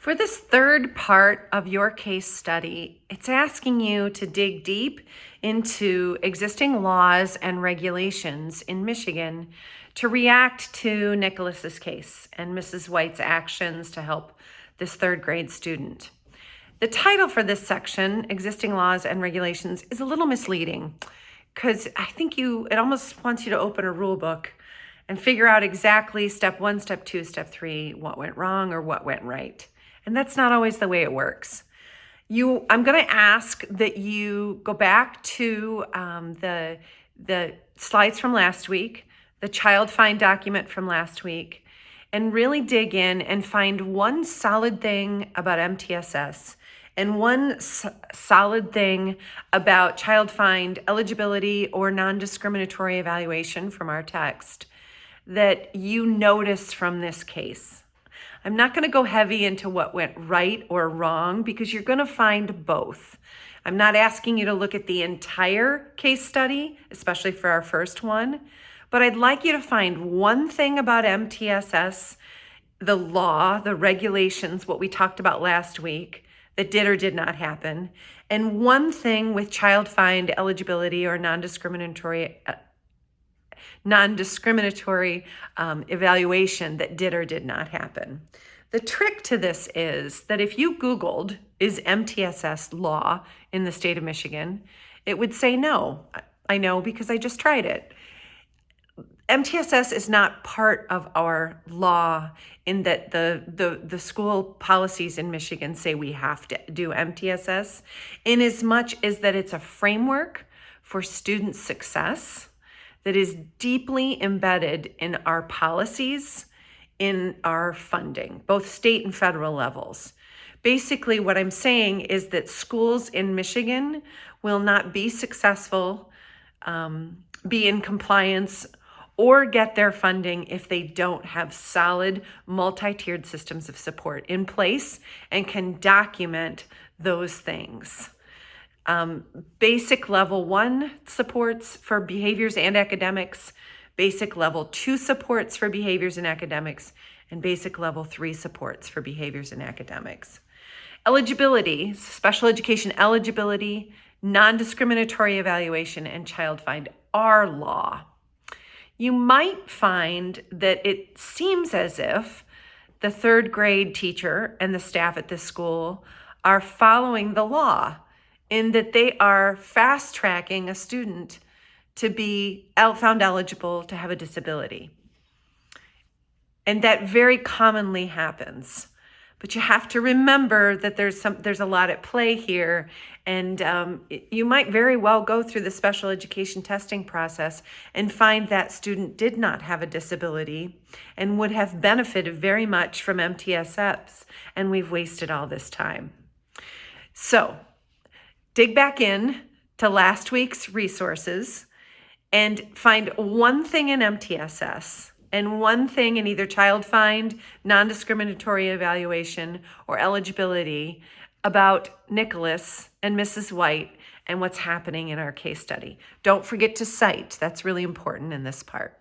For this third part of your case study, it's asking you to dig deep into existing laws and regulations in Michigan to react to Nicholas's case and Mrs. White's actions to help this third grade student. The title for this section, Existing Laws and Regulations, is a little misleading because I think it almost wants you to open a rule book and figure out exactly step 1, step 2, step 3, what went wrong or what went right. And that's not always the way it works. I'm going to ask that you go back to the slides from last week, the child find document from last week, and really dig in and find one solid thing about MTSS and one solid thing about child find eligibility or non-discriminatory evaluation from our text that you noticed from this case. I'm not going to go heavy into what went right or wrong because you're going to find both. I'm not asking you to look at the entire case study, especially for our first one, but I'd like you to find one thing about MTSS, the law, the regulations, what we talked about last week, that did or did not happen, and one thing with child find eligibility or non-discriminatory evaluation that did or did not happen. The trick to this is that if you Googled, is MTSS law in the state of Michigan, it would say no. I know because I just tried it. MTSS is not part of our law in that the school policies in Michigan say we have to do MTSS, in as much as that it's a framework for student success that is deeply embedded in our policies, in our funding, both state and federal levels. Basically, what I'm saying is that schools in Michigan will not be successful, be in compliance, or get their funding if they don't have solid multi-tiered systems of support in place and can document those things. Basic level 1 supports for behaviors and academics, basic level 2 supports for behaviors and academics, and basic level 3 supports for behaviors and academics. Eligibility, special education eligibility, non-discriminatory evaluation, and child find are law. You might find that it seems as if the third grade teacher and the staff at this school are following the law, in that they are fast tracking a student to be found eligible to have a disability. And that very commonly happens. But you have to remember that there's a lot at play here, and you might very well go through the special education testing process and find that student did not have a disability and would have benefited very much from MTSS, and we've wasted all this time. So, dig back in to last week's resources and find one thing in MTSS and one thing in either child find, non-discriminatory evaluation, or eligibility about Nicholas and Mrs. White and what's happening in our case study. Don't forget to cite. That's really important in this part.